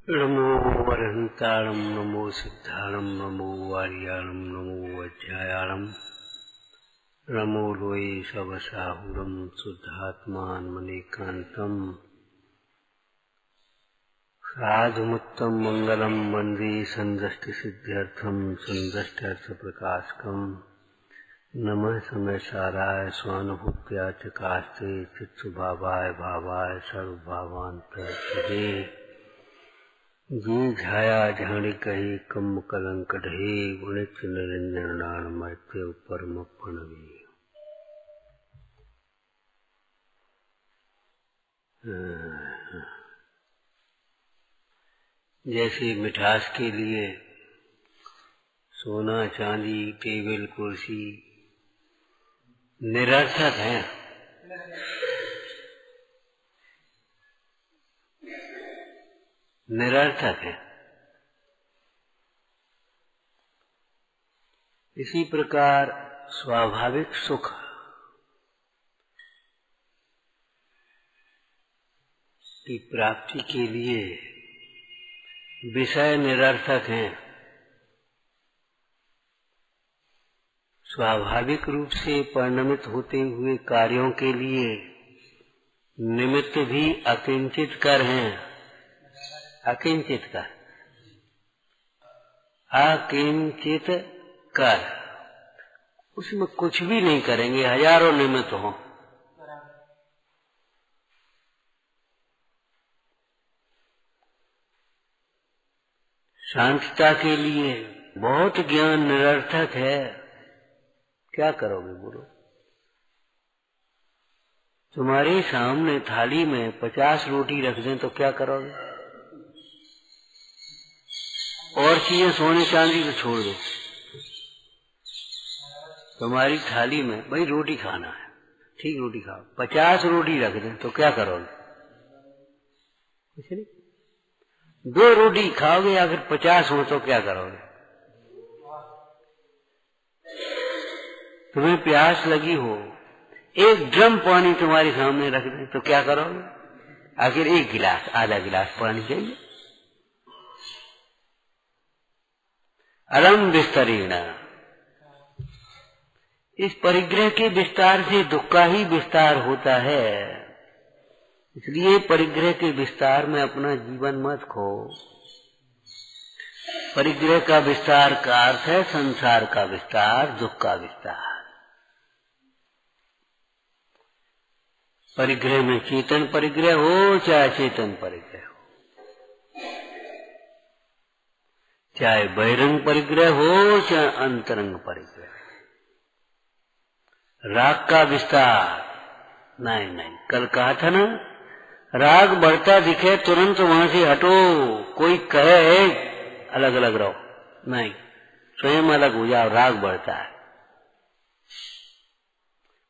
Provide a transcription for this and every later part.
नमो वरहंतारं नमो सिद्धारं नमो वार्याणं नमो वज्रायाणं नमो लोये सवसाहुरं शुद्धात्मानमनेकान्तं साधुमुत्तम मंगलम वंदे संदष्टिसिद्ध्यर्थं संदष्ट्यर्थप्रकाशकम् नमः समयसाराय स्वानुभूत्या चकास्ते चित्सुभावाय भावाय सर्वभावान्तरे जी झाया झाड़ी कही कम कलंक ढे गुणित निरंजन नाण मैत्य परम प्रणवी। जैसे मिठास के लिए सोना चांदी टेबल कुर्सी निरर्थक है, निरर्थक है, इसी प्रकार स्वाभाविक सुख की प्राप्ति के लिए विषय निरर्थक हैं। स्वाभाविक रूप से परिणमित होते हुए कार्यों के लिए निमित्त भी अकिंचित कर हैं। अकिंचित कर, अकिंचित कर, उसमें कुछ भी नहीं करेंगे, हजारों निमित्त हों। शांतता के लिए बहुत ज्ञान निरर्थक है। क्या करोगे बोलो? तुम्हारे सामने थाली में 50 रोटी रख दें तो क्या करोगे? और चीजें सोने चांदी तो छोड़ दो, तुम्हारी थाली में भाई रोटी खाना है, ठीक रोटी खाओ, 50 रोटी रख दें तो क्या करोगे? कुछ नहीं। 2 रोटी खाओगे या फिर 50 हो तो क्या करोगे? तुम्हें प्यास लगी हो, 1 ड्रम पानी तुम्हारे सामने रख दें तो क्या करोगे? आखिर 1 गिलास, आधा गिलास पानी चाहिए। अलम विस्तरेण, इस परिग्रह के विस्तार से दुख का ही विस्तार होता है। इसलिए परिग्रह के विस्तार में अपना जीवन मत खो। परिग्रह का विस्तार का अर्थ है संसार का विस्तार, दुख का विस्तार। परिग्रह में चेतन परिग्रह हो चाहे चेतन परिग्रह हो, चाहे बहिरंग परिग्रह हो चाहे अंतरंग परिग्रह, राग का विस्तार नहीं नहीं। कल कहा था ना, राग बढ़ता दिखे तुरंत वहां से हटो। कोई कहे अलग अलग रहो, नहीं, स्वयं अलग हो जाओ। राग बढ़ता है,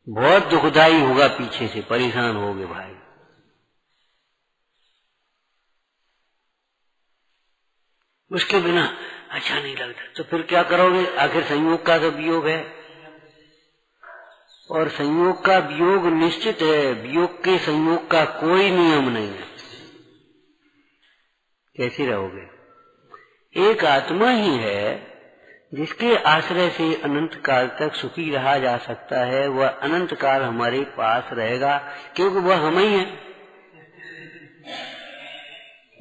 बहुत दुखदाई होगा, पीछे से परेशान होगे भाई। उसके बिना अच्छा नहीं लगता तो फिर क्या करोगे? आखिर संयोग का तो वियोग है, और संयोग का वियोग निश्चित है। वियोग के संयोग का कोई नियम नहीं है। कैसे रहोगे? एक आत्मा ही है जिसके आश्रय से अनंत काल तक सुखी रहा जा सकता है। वह अनंत काल हमारे पास रहेगा, क्योंकि वह हम ही है।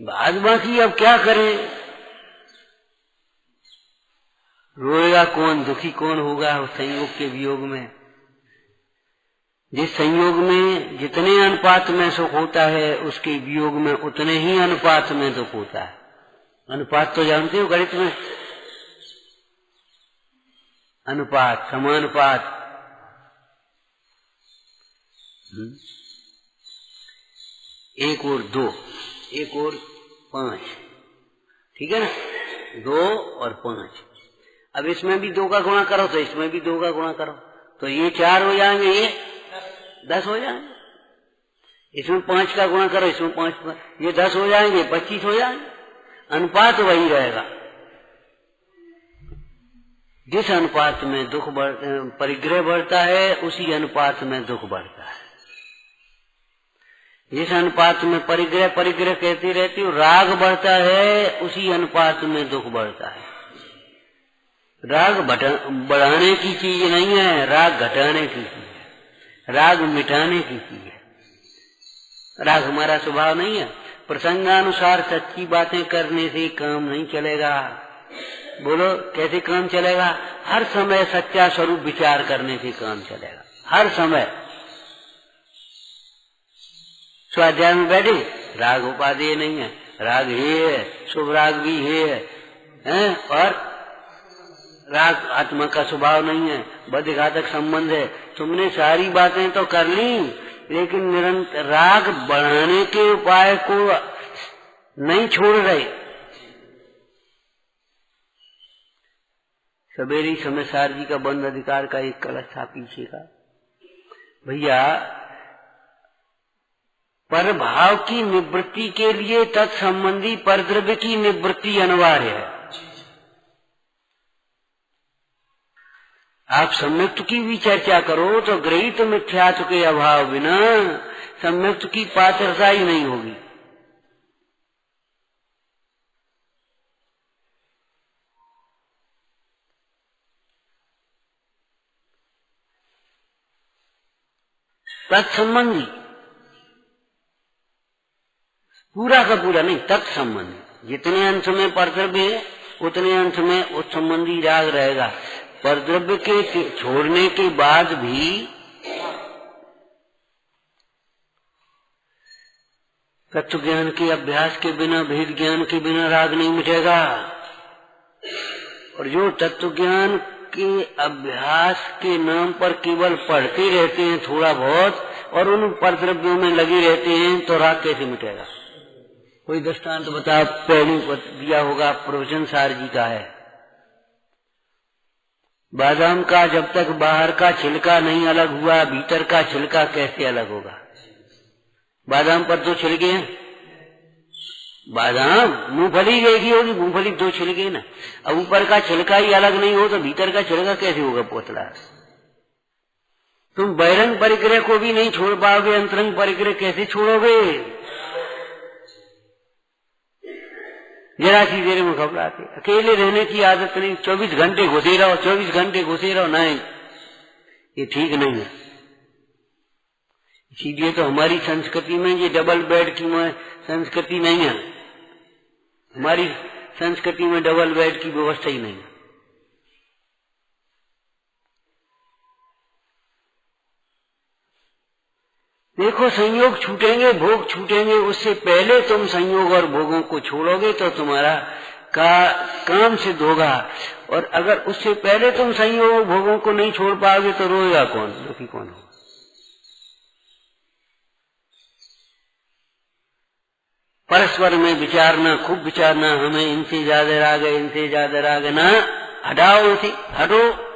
बाद बाकी अब क्या करें? रोएगा कौन, दुखी कौन होगा उस संयोग के वियोग में? जिस संयोग में जितने अनुपात में सुख होता है, उसके वियोग में उतने ही अनुपात में दुख होता है। अनुपात तो जानते हो गणित में, अनुपात, समानुपात। 1 और 2, 1 और 5, ठीक है ना? 2 और 5। अब इसमें भी 2 का गुणा करो तो इसमें भी 2 का गुणा करो तो ये 4 हो जाएंगे, ये 10 हो जाएंगे। इसमें 5 का गुणा करो, इसमें 5, ये 10 हो जाएंगे, 25 हो जाएंगे। अनुपात वही रहेगा। जिस अनुपात में दुख परिग्रह बढ़ता है, उसी अनुपात में दुख बढ़ता है। जिस अनुपात में परिग्रह परिग्रह कहती रहती हूँ, राग बढ़ता है उसी अनुपात में दुख बढ़ता है। राग बढ़ाने की चीज नहीं है, राग घटाने की चीज है, राग मिटाने की चीज है। राग हमारा स्वभाव नहीं है। प्रसंगानुसार सच्ची बातें करने से काम नहीं चलेगा। बोलो कैसे काम चलेगा? हर समय सच्चा स्वरूप विचार करने से काम चलेगा। हर समय स्वाध्याय में बैठे, राग उपादेय नहीं है, राग है, शुभ राग भी है, और राग आत्मा का स्वभाव नहीं है, बद्धघातक संबंध है। तुमने सारी बातें तो कर ली, लेकिन निरंतर राग बढ़ाने के उपाय को नहीं छोड़ रहे। सवेरे समय सार जी का बंद अधिकार का एक कलश था पीछे का। भैया, पर भाव की निवृत्ति के लिए तत्संबंधी परद्रव्य की निवृत्ति अनिवार्य है। आप सम्यक्त की भी चर्चा करो तो गृहीत मिथ्यात्व के अभाव बिना सम्यक्त की पात्रता ही नहीं होगी। तत्संबंधी पूरा का पूरा नहीं, तत्संबंधी जितने अंश में परद्रव्य है उतने अंश में उस संबंधी राग रहेगा। परद्रव्य के छोड़ने के बाद भी तत्व ज्ञान के अभ्यास के बिना, भेद ज्ञान के बिना राग नहीं मिटेगा। और जो तत्व ज्ञान के अभ्यास के नाम पर केवल पढ़ते रहते हैं थोड़ा बहुत और उन परद्रव्यों में लगे रहते हैं, तो राग कैसे मिटेगा? कोई दृष्टांत बता, पहले दिया होगा, प्रवचन सार जी का है। बादाम का जब तक बाहर का छिलका नहीं अलग हुआ, भीतर का छिलका कैसे अलग होगा? बादाम पर दो छिलके हैं। बादाम मूंगफली देखी होगी, मूंगफली दो छिलके ना। अब ऊपर का छिलका ही अलग नहीं हो तो भीतर का छिलका कैसे होगा पोतला? तुम बहिरंग परिग्रह को भी नहीं छोड़ पाओगे, अंतरंग परिग्रह कैसे छोड़ोगे? जरा सी देर में घबराते। अकेले रहने की आदत नहीं, 24 घंटे घुसे रहो, 24 घंटे घुसे रहो, नहीं, ये ठीक नहीं है। इसीलिए तो हमारी संस्कृति में ये डबल बेड की संस्कृति नहीं है। हमारी संस्कृति में डबल बेड की व्यवस्था ही नहीं है। देखो, संयोग छूटेंगे, भोग छूटेंगे, उससे पहले तुम संयोग और भोगों को छोड़ोगे तो तुम्हारा काम सिद्ध होगा। और अगर उससे पहले तुम संयोग और भोगों को नहीं छोड़ पाओगे तो रोएगा कौन, दुखी कौन हो? परस्पर में विचारना, खूब विचारना, हमें इनसे ज्यादा राग है, इनसे ज्यादा राग है, ना, हटाओ उसे, हटो।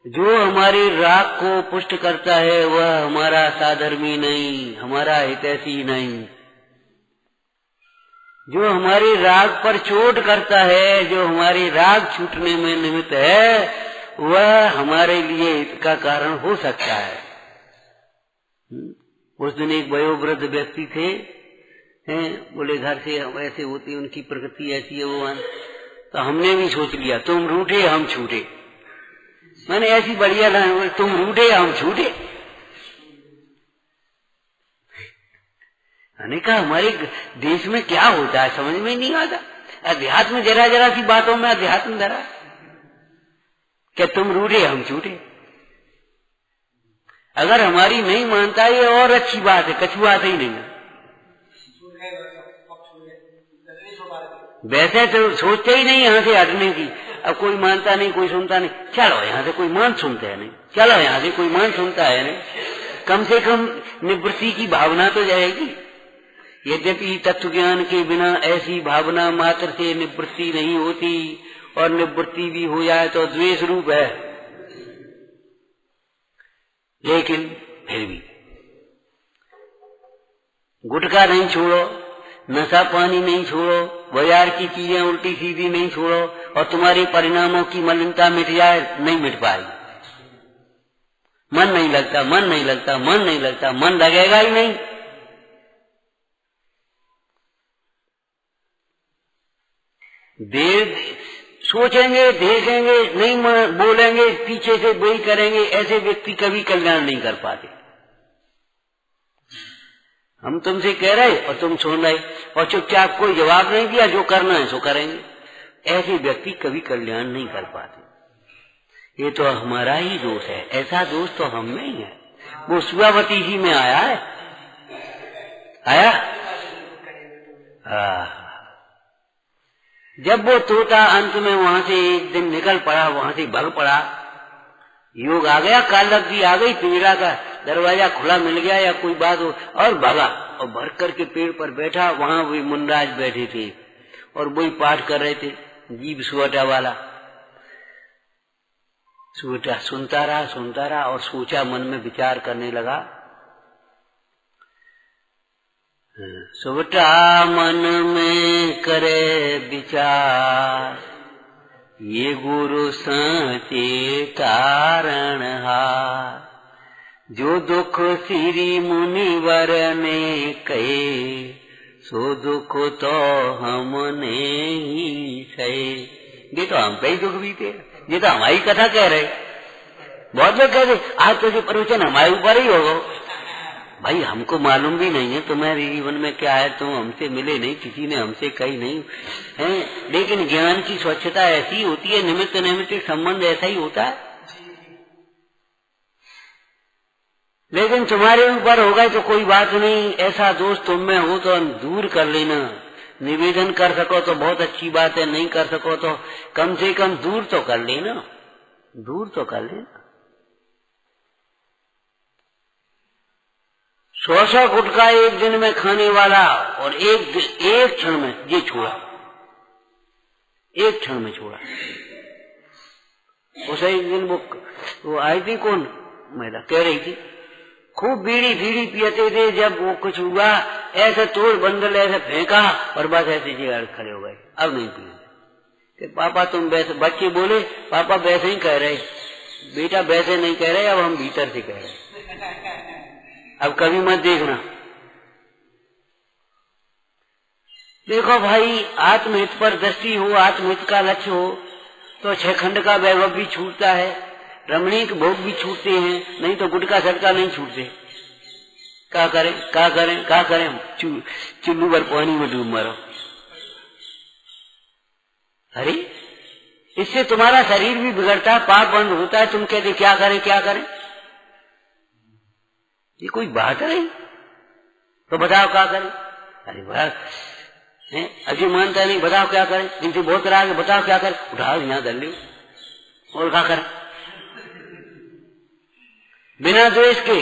जो हमारी राग को पुष्ट करता है वह हमारा साधर्मी नहीं, हमारा हितैषी नहीं। जो हमारी राग पर चोट करता है, जो हमारी राग छूटने में निमित्त है, वह हमारे लिए हित का कारण हो सकता है। उस दिन एक वयोवृद्ध व्यक्ति थे, बोले घर से ऐसे होती, उनकी प्रकृति ऐसी है वो, तो हमने भी सोच लिया तुम रूठे हम छूटे। मैंने ऐसी बढ़िया लाइन, तुम रूठे हम छूटे। मैंने कहा हमारे देश में क्या होता है समझ में नहीं आता। अध्यात्म जरा जरा सी बातों में अध्यात्म धरा, क्या तुम रूठे हम छूटे। अगर हमारी नहीं मानता ये और अच्छी बात है, कछुआ ही नहीं है। वैसे तो सोचते ही नहीं यहाँ से हटने की। अब कोई मानता नहीं, कोई सुनता नहीं, चलो यहाँ से कोई मान सुनता है नहीं, चलो यहाँ से कोई मान सुनता है नहीं, कम से कम निवृत्ति की भावना तो जाएगी। यद्यपि तत्व ज्ञान के बिना ऐसी भावना मात्र से निवृत्ति नहीं होती, और निवृत्ति भी हो जाए तो द्वेष रूप है। लेकिन फिर भी गुटखा नहीं छोड़ो, नशा पानी नहीं छोड़ो, बाजार की चीजें उल्टी सीधी नहीं छोड़ो, और तुम्हारे परिणामों की मलिनता मिट जाए, नहीं मिट पाएगी। मन नहीं लगता, मन नहीं लगता, मन नहीं लगता, मन लगेगा ही नहीं। देर सोचेंगे, देखेंगे, नहीं बोलेंगे, पीछे से वही करेंगे, ऐसे व्यक्ति कभी कल्याण नहीं कर पाते। हम तुमसे कह रहे और तुम सुन रहे और चुपचाप कोई जवाब नहीं दिया, जो करना है सो करेंगे, ऐसे व्यक्ति कभी कल्याण नहीं कर पाते। ये तो हमारा ही दोष है, ऐसा दोष तो हम में ही है। वो सुवावती जी में आया है, आया जब वो तोता अंत में वहां से एक दिन निकल पड़ा, वहां से भाग पड़ा, योग आ गया, कालब्धि आ गई, पिंजरा का दरवाजा खुला मिल गया या कोई बात हो, और भागा और भर करके पेड़ पर बैठा। वहां वही मुनराज बैठे थे और वही पाठ कर रहे थे, जीव सुवटा वाला। सुवटा सुनता रहा और सोचा, मन में विचार करने लगा। सुवटा मन में करे विचार, ये गुरु साचे कारण हार। जो दुख श्री मुनिवर ने कहे, सो दुख तो हमने ही सहे। ये तो हम पे ही दुख बीते, ये तो हमारी कथा कह रहे। बहुत लोग कह रहे आज तो जो प्रवचन हमारे ऊपर ही होगा। भाई हमको मालूम भी नहीं है तुम्हारे जीवन में क्या है, तुम हमसे मिले नहीं, किसी ने हमसे कही नहीं है, लेकिन ज्ञान की स्वच्छता ऐसी होती है, निमित्त निमित्त संबंध ऐसा ही होता है। लेकिन तुम्हारे ऊपर होगा तो कोई बात नहीं, ऐसा दोष तुम में हो तो दूर कर लेना। निवेदन कर सको तो बहुत अच्छी बात है, नहीं कर सको तो कम से कम दूर तो कर लेना, दूर तो कर लेना। 100 गुटखा एक दिन में खाने वाला और एक क्षण में ये छोड़ा, एक क्षण में छोड़ा। उस एक दिन वो आई थी, कौन महिला कह रही थी, खूब बीड़ी फीड़ी पियते थे, जब वो कुछ हुआ ऐसे तोड़ बंदल ऐसे फेंका और बस ऐसे जगह खड़े हो गए, अब नहीं पिए। पापा तुम वैसे, बच्चे बोले पापा वैसे ही कह रहे, बेटा वैसे नहीं कह रहे, अब हम भीतर से कह रहे, अब कभी मत देखना। देखो भाई, आत्महित पर दृष्टि हो, आत्महित का लक्ष्य हो तो 6 खंड का वैभव भी छूटता है, रमणीक भोग भी छूटते हैं, नहीं तो गुटका सटका नहीं छूटते। क्या करें क्या करें क्या करें, चुल्लू भर पानी में डूब मरो। अरे इससे तुम्हारा शरीर भी बिगड़ता है, पाप बंद होता है, तुम कहते क्या करें क्या करें। ये कोई बात नहीं, तो बताओ क्या करें। अरे बात अभी मानता नहीं, बताओ क्या करें। इनसे बहुत राग है, बताओ क्या करें। उठाओ यहाँ कर लो और क्या करें, बिना द्वेष के।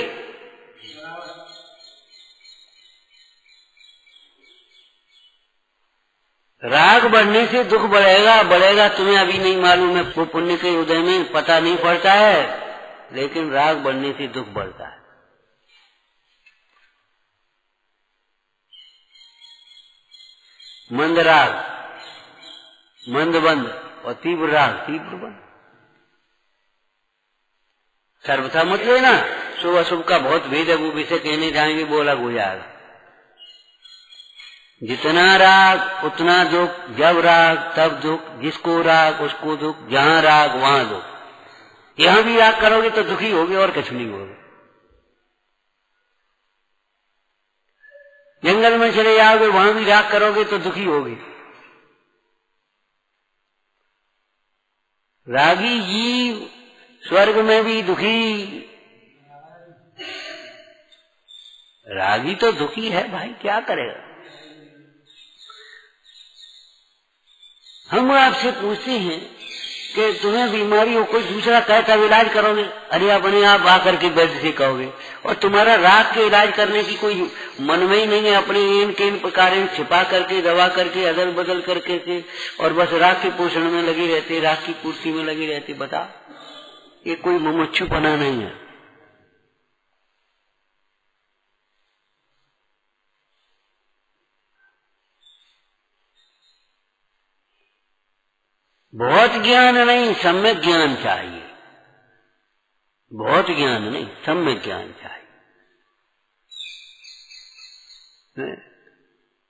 राग बढ़ने से दुख बढ़ेगा, बढ़ेगा तुम्हें अभी नहीं मालूम है, वो पुण्य के उदय में पता नहीं पड़ता है, लेकिन राग बढ़ने से दुख बढ़ता है। मंद राग मंद बंद और तीव्र राग तीव्र बंद। सर्वथा मत लेना, शुभ अशुभ का बहुत भेद है, वो विषय कहने जाएंगे वो अलग हो जाएगा। जितना राग उतना दुख, जब राग तब दुख, जिसको राग उसको दुख, जहां राग वहां दुख। यहां भी राग करोगे तो दुखी होगे और कुछ नहीं होगे। जंगल में चले जाओगे, वहां भी राग करोगे तो दुखी होगे। रागी जीव स्वर्ग में भी दुखी, रागी तो दुखी है भाई, क्या करेगा। हम आपसे पूछते हैं कि तुम्हें बीमारी हो, कोई दूसरा कहता इलाज करोगे, अरे अपने आप आकर के वैद्य से कहोगे, और तुम्हारा राग के इलाज करने की कोई मन में ही नहीं है। अपने इन के इन प्रकार छिपा करके, दवा करके, अदल बदल करके और बस राग के पोषण में लगे रहते, राग की पूर्ति में लगे रहते। बता, ये कोई मुमुक्षुपना नहीं है। बहुत ज्ञान नहीं, सम्यक ज्ञान चाहिए। बहुत ज्ञान नहीं, सम्यक ज्ञान चाहिए।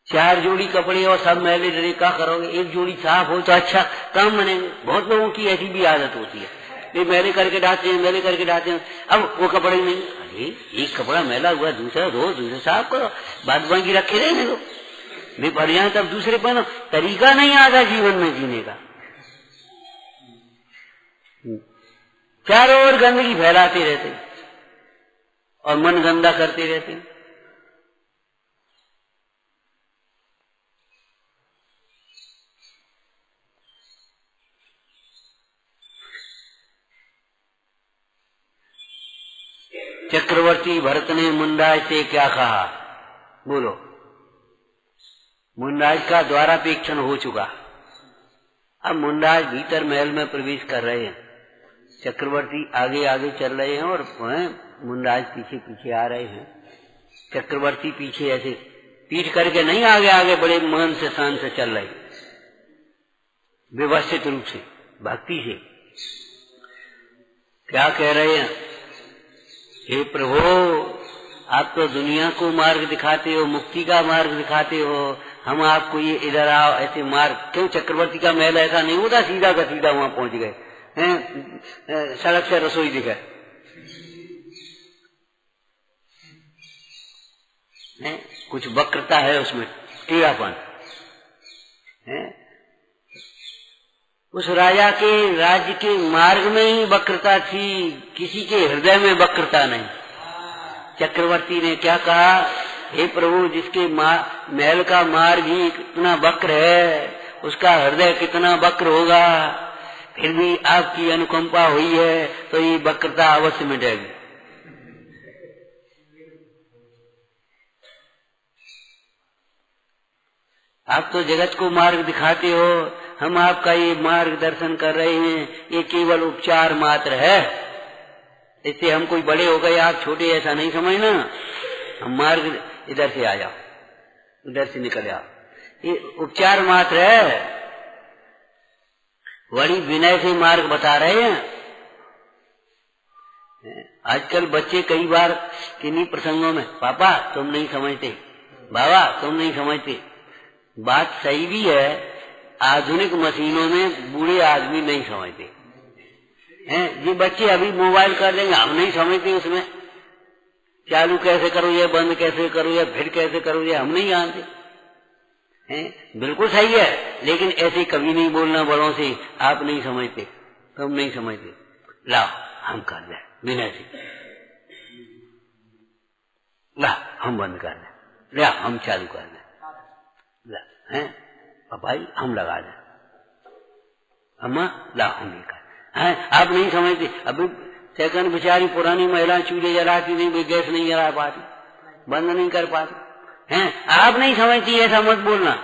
4 जोड़ी कपड़े और सब मैले डरे, क्या करोगे? एक जोड़ी साफ हो तो अच्छा काम बनेंगे। बहुत लोगों की ऐसी भी आदत होती है, वे मैले करके डालते हैं, मैले करके डालते हैं, अब वो कपड़े नहीं। अरे एक कपड़ा मैला हुआ, दूसरा रोज दूसरे साफ करो, बाद बाकी रखे रहने दो, वे पड़ जाए तब दूसरे पहनो। तरीका नहीं आता जीवन में जीने का। चारों ओर गंदगी फैलाते रहते और मन गंदा करते रहते। चक्रवर्ती भरत ने मुंडराज से क्या कहा? बोलो। मुंडराज का द्वारापेक्षण हो चुका। अब मुंडराज भीतर महल में प्रवेश कर रहे हैं, चक्रवर्ती आगे आगे चल रहे हैं और मुंडराज पीछे पीछे आ रहे हैं। चक्रवर्ती पीछे ऐसे पीठ करके नहीं, आगे आगे बड़े मान से शान से चल रहे, व्यवस्थित रूप से, भक्ति से। क्या कह रहे हैं? हे प्रभु, आप तो दुनिया को मार्ग दिखाते हो, मुक्ति का मार्ग दिखाते हो, हम आपको ये इधर आओ ऐसे मार्ग क्यों? चक्रवर्ती का महल ऐसा नहीं होता सीधा का सीधा वहां पहुंच गए, सड़क से रसोई दिखे, कुछ वक्रता है उसमें, टेढ़ापन है। उस राजा के राज्य के मार्ग में ही वक्रता थी, किसी के हृदय में वक्रता नहीं। चक्रवर्ती ने क्या कहा? हे प्रभु, जिसके महल का मार्ग ही कितना वक्र है, उसका हृदय कितना वक्र होगा। फिर भी आपकी अनुकंपा हुई है तो ये वक्रता अवश्य मिटेगी। आप तो जगत को मार्ग दिखाते हो, हम आपका ये मार्गदर्शन कर रहे हैं, ये केवल उपचार मात्र है। इससे हम कोई बड़े हो गए, आप छोटे, ऐसा नहीं समझना। हम मार्ग, इधर से आ जाओ, इधर से निकल जाओ, ये उपचार मात्र है। बड़ी विनय से मार्ग बता रहे हैं। आजकल बच्चे कई बार किन्हीं प्रसंगों में, पापा तुम नहीं समझते, बाबा तुम नहीं समझते। बात सही भी है, आधुनिक मशीनों में बूढ़े आदमी नहीं समझते हैं। ये बच्चे अभी मोबाइल कर देंगे, हम नहीं समझते उसमें चालू कैसे करो, ये बंद कैसे करो, या फिर कैसे करो, ये हम नहीं जानते हैं। बिल्कुल सही है, लेकिन ऐसे कभी नहीं बोलना बड़ों से, आप नहीं समझते, तुम नहीं समझते, लाओ हम कर दें विनय से, ला हम बंद कर दें, ला हम चालू कर दें, हैं भाई हम लगा दें, अम्मा ला हम नहीं कर हैं। आप नहीं समझते। अभी सेकंड बेचारी पुरानी महिला चूल्हे जलाती नहीं, वे गैस नहीं जला पाती, बंद नहीं कर पाती हैं। आप नहीं समझती, ऐसा मत बोलना,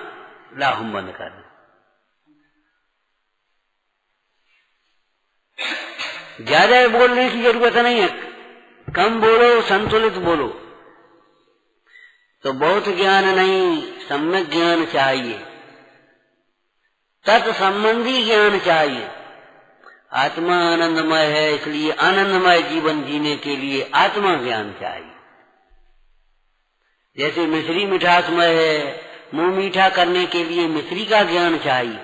ला हम बंद कर दें। ज्यादा बोलने की जरूरत नहीं है, कम बोलो, संतुलित बोलो। तो बहुत ज्ञान नहीं, सम्यक ज्ञान चाहिए, तत्संबंधी ज्ञान चाहिए। आत्मा आनंदमय है, इसलिए आनंदमय जीवन जीने के लिए आत्मा ज्ञान चाहिए। जैसे मिश्री मिठासमय है, मुंह मीठा करने के लिए मिश्री का ज्ञान चाहिए,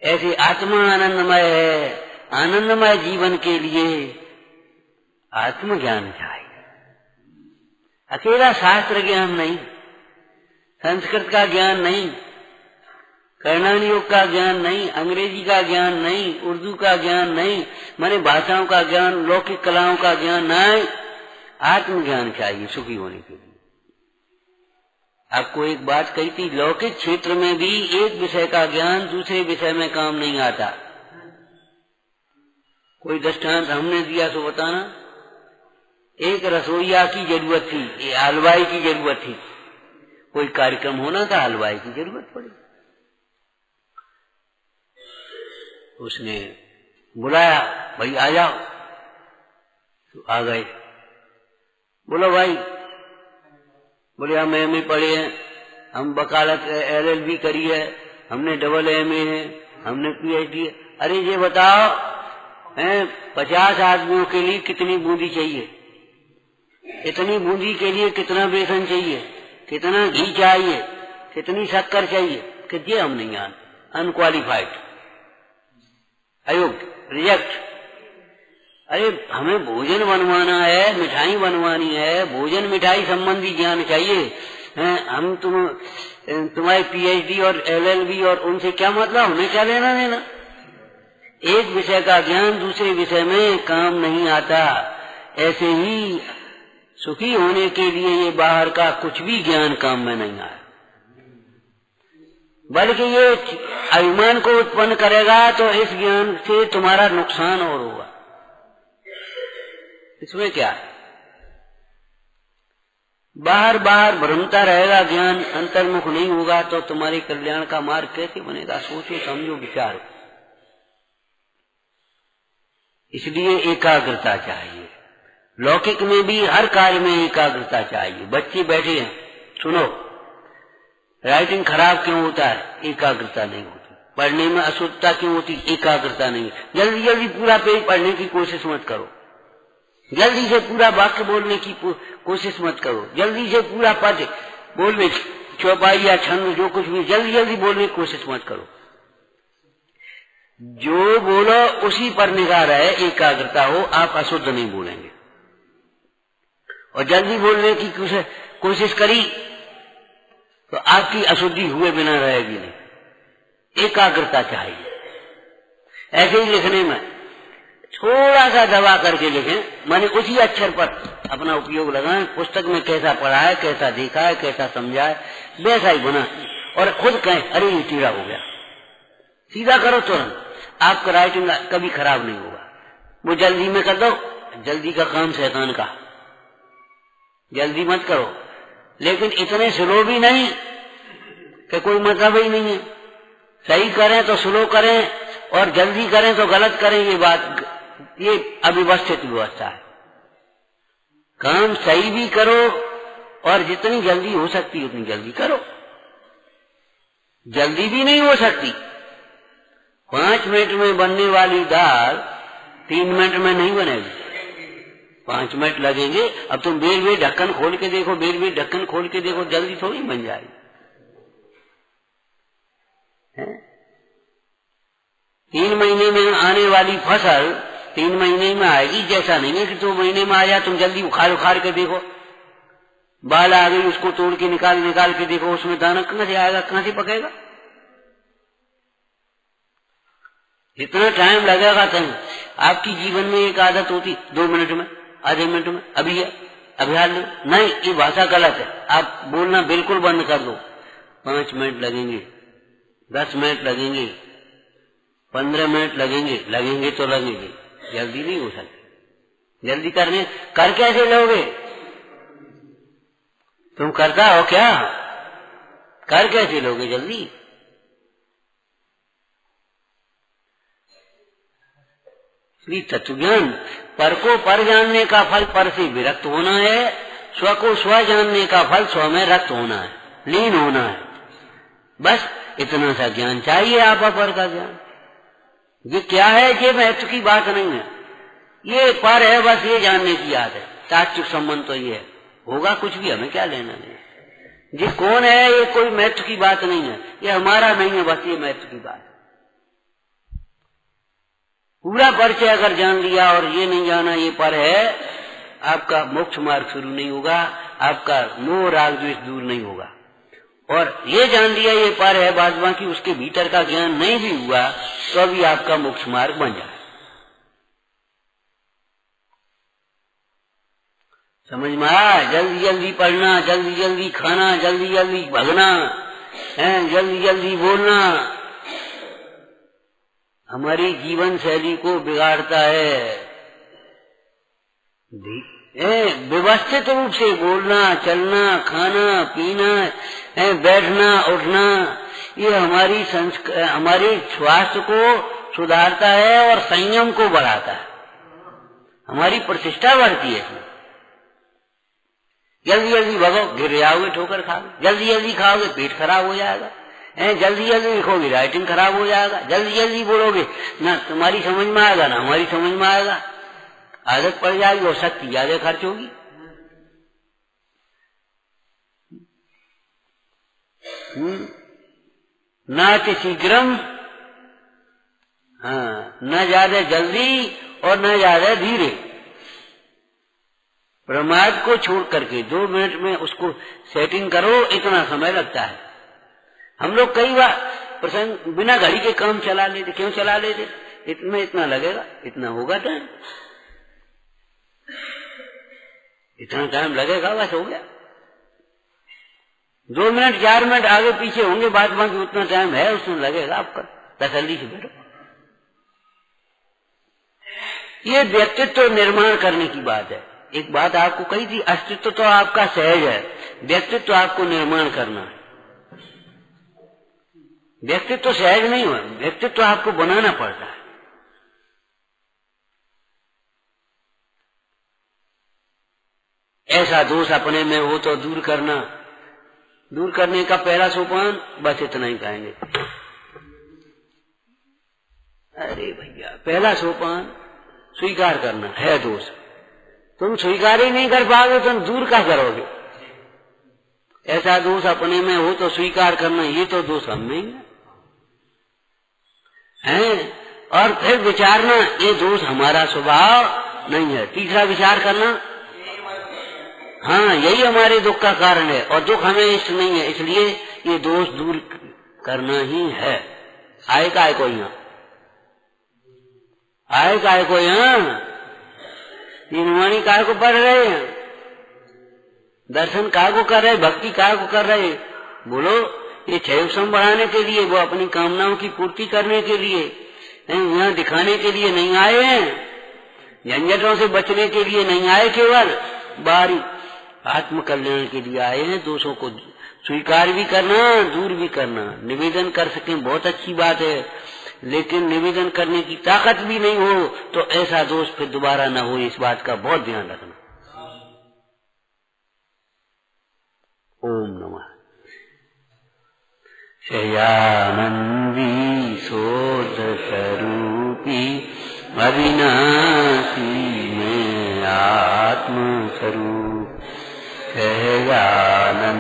ऐसे आत्मा आनंदमय है, आनंदमय जीवन के लिए आत्मज्ञान चाहिए। अकेला शास्त्र ज्ञान नहीं, संस्कृत का ज्ञान नहीं, कर्णान योग का ज्ञान नहीं, अंग्रेजी का ज्ञान नहीं, उर्दू का ज्ञान नहीं, माने भाषाओं का ज्ञान, लौकिक कलाओं का ज्ञान नहीं, आत्मज्ञान चाहिए सुखी होने के लिए। आपको एक बात कही थी, लौकिक क्षेत्र में भी एक विषय का ज्ञान दूसरे विषय में काम नहीं आता। कोई दृष्टांत हमने दिया तो बताना। एक रसोईया की जरूरत थी, हलवाई की जरूरत थी, कोई कार्यक्रम होना था, हलवाई की जरूरत पड़ी। उसने बुलाया, भाई आ जाओ, तो आ गए। बोलो भाई, बोले हम एमए पढ़े हैं, हम वकालत LLB करी है, हमने AA है, हमने PhD है। अरे ये बताओ 50 आदमियों के लिए कितनी बूंदी चाहिए, इतनी बूंदी के लिए कितना बेसन चाहिए, कितना घी चाहिए, कितनी शक्कर चाहिए, कि ये हम नहीं जान, अनक्वालिफाइड, अयोग्य, रिजेक्ट। अरे हमें भोजन बनवाना है, मिठाई बनवानी है, भोजन मिठाई संबंधी ज्ञान चाहिए। हम तुम्हारे PhD और LLB और उनसे क्या मतलब, हमें क्या लेना देना। एक विषय का ज्ञान दूसरे विषय में काम नहीं आता। ऐसे ही सुखी होने के लिए ये बाहर का कुछ भी ज्ञान काम में नहीं आया, बल्कि ये अभिमान को उत्पन्न करेगा। तो इस ज्ञान से तुम्हारा नुकसान और होगा। इसमें क्या है, बाहर बाहर भ्रमता रहेगा, ज्ञान अंतर्मुख नहीं होगा तो तुम्हारे कल्याण का मार्ग कैसे बनेगा। सोचो, समझो, विचारो। इसलिए एकाग्रता चाहिए। लौकिक में भी हर कार्य में एकाग्रता चाहिए। बच्चे बैठे हैं, सुनो, राइटिंग खराब क्यों होता है, एकाग्रता नहीं होती। पढ़ने में अशुद्धता क्यों होती, एकाग्रता नहीं। जल्दी जल्दी पूरा पेज पढ़ने की कोशिश मत करो, जल्दी से पूरा वाक्य बोलने की कोशिश मत करो, जल्दी से पूरा पद बोलने, चौपाई या छंद जो कुछ भी, जल्दी जल्दी बोलने की कोशिश मत करो। जो बोलो उसी पर निगाह रहे, एकाग्रता हो, आप अशुद्ध नहीं बोलेंगे। और जल्दी बोलने की कोशिश करी तो आपकी अशुद्धि हुए बिना रहेगी नहीं। एकाग्रता चाहिए। ऐसे ही लिखने में थोड़ा सा दबा करके लिखें, माने उसी अक्षर पर अपना उपयोग लगाएं। पुस्तक में कैसा पढ़ा है, कैसा देखा है, कैसा समझा है, वैसा ही बना। और खुद कहें, अरे ये टीढ़ा हो गया, सीधा करो तुरंत, आपका राइटिंग कभी खराब नहीं होगा। वो जल्दी में कर दो, जल्दी का काम शैतान का, जल्दी मत करो। लेकिन इतने स्लो भी नहीं कि कोई मतलब ही नहीं है। सही करें तो स्लो करें, और जल्दी करें तो गलत करें। ये बात, ये अव्यवस्थित व्यवस्था है। काम सही भी करो और जितनी जल्दी हो सकती उतनी जल्दी करो। जल्दी भी नहीं हो सकती। 5 मिनट में बनने वाली दाल 3 मिनट में नहीं बनेगी, 5 मिनट लगेंगे। अब तुम बेर बेर ढक्कन खोल के देखो, बेर बेर ढक्कन खोल के देखो, जल्दी थोड़ी बन जाएगी। 3 महीने में आने वाली फसल 3 महीने में आएगी। जैसा नहीं है कि 2 महीने में आ जाए। तुम जल्दी उखाड़ उखाड़ के देखो, बाल आ गई, उसको तोड़ के निकाल के देखो, उसमें दाना कहां से आएगा, कहां से पकेगा। जितना टाइम लगेगा तभी। आपकी जीवन में एक आदत होती 2 मिनट में, आधे मिनट में, अभी है, अभ्यास लो। नहीं, ये भाषा गलत है। आप बोलना बिल्कुल बंद कर दो। 5 मिनट लगेंगे, 10 मिनट लगेंगे, 15 मिनट लगेंगे तो लगेंगे। जल्दी नहीं हो सकती। जल्दी कर कैसे लोगे? तुम करता हो क्या? कर कैसे लोगे जल्दी? तत्व ज्ञान, पर को पर जानने का फल पर से विरक्त होना है। स्व को स्व जानने का फल स्व में रक्त होना है, लीन होना है। बस इतना सा ज्ञान चाहिए। आप अपर का ज्ञान ये क्या है, ये महत्व की बात नहीं है। ये पर है, बस ये जानने की याद है। तात्विक संबंध तो ये है, होगा कुछ भी, हमें क्या लेना नहीं। ये कौन है, ये कोई महत्व की बात नहीं है। ये हमारा नहीं है, बस ये महत्व की बात है। पूरा परिचय अगर जान लिया और ये नहीं जाना ये पर है, आपका मोक्ष मार्ग शुरू नहीं होगा, आपका मोह राग द्वेष दूर नहीं होगा। और ये जान लिया ये पर है, बाद बाकी उसके भीतर का ज्ञान नहीं भी हुआ तो अभी आपका मोक्ष मार्ग बन जाए। समझ में आया? जल्दी जल्दी पढ़ना, जल्दी जल्दी खाना, जल्दी जल्दी भगना, जल्दी जल्दी बोलना हमारी जीवन शैली को बिगाड़ता है। व्यवस्थित रूप से बोलना, चलना, खाना, पीना, बैठना, उठना, ये हमारी स्वास्थ्य को सुधारता है और संयम को बढ़ाता है। हमारी प्रतिष्ठा बढ़ती है इसमें। जल्दी जल्दी भगो, गिर जाओगे, ठोकर खाओगे। जल्दी जल्दी खाओगे, पेट खराब हो जाएगा। जल्दी जल्दी लिखोगे राइटिंग खराब हो जाएगा, जल्दी जल्दी बोलोगे ना तुम्हारी समझ में आएगा ना हमारी समझ में आएगा, आदत पड़ जाएगी और शक्ति ज्यादा खर्च होगी। न शीघ्रम, हाँ, न ज्यादा जल्दी और न ज्यादा धीरे। प्रमाद को छोड़ करके 2 मिनट में उसको सेटिंग करो, इतना समय लगता है। हम लोग कई बार प्रसंग बिना घड़ी के काम चला लेते। क्यों चला लेते? इतना लगेगा, इतना होगा टाइम, इतना टाइम लगेगा, बस हो गया। 2 मिनट 4 मिनट आगे पीछे होंगे, बाद बाकी उतना टाइम है उसमें लगेगा आपका। तसल्ली से बैठो। ये व्यक्तित्व निर्माण करने की बात है। एक बात आपको कही थी, अस्तित्व तो आपका सहज है, व्यक्तित्व आपको निर्माण करना है। व्यक्तित्व सहज नहीं हुआ, व्यक्तित्व आपको बनाना पड़ता है। ऐसा दोष अपने में हो तो दूर करना। दूर करने का पहला सोपान बस इतना ही कहेंगे। अरे भैया, पहला सोपान स्वीकार करना है दोष। तुम स्वीकार ही नहीं कर पाओगे, तुम दूर क्या करोगे? ऐसा दोष अपने में हो तो स्वीकार करना, ये तो दोष हम में है। और फिर विचारना, ये दोष हमारा स्वभाव नहीं है। तीसरा विचार करना, हाँ, यही हमारे दुख का कारण है और दुख हमें इष्ट नहीं है, इसलिए ये दोष दूर करना ही है। आए काय को यहाँ, आए काय को यहाँ, निर्माणी काय को पढ़ रहे हैं, दर्शन काय को कर रहे, भक्ति काय को कर रहे? बोलो, ये क्षयोक्षम बढ़ाने के लिए, वो अपनी कामनाओं की पूर्ति करने के लिए, यहाँ दिखाने के लिए नहीं आए हैं। झंझटों से बचने के लिए नहीं आए, केवल बाहरी आत्म कल्याण के लिए आए हैं। दोषों को स्वीकार भी करना, दूर भी करना। निवेदन कर सकें बहुत अच्छी बात है, लेकिन निवेदन करने की ताकत भी नहीं हो तो ऐसा दोष फिर दोबारा न हो, इस बात का बहुत ध्यान रखना। ओम नमः। शयानंदी शोध स्वरूपी अविनाशी में आत्म स्वरूप। शयानंदी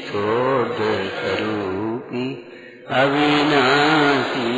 शोध स्वरूपी अविनाशी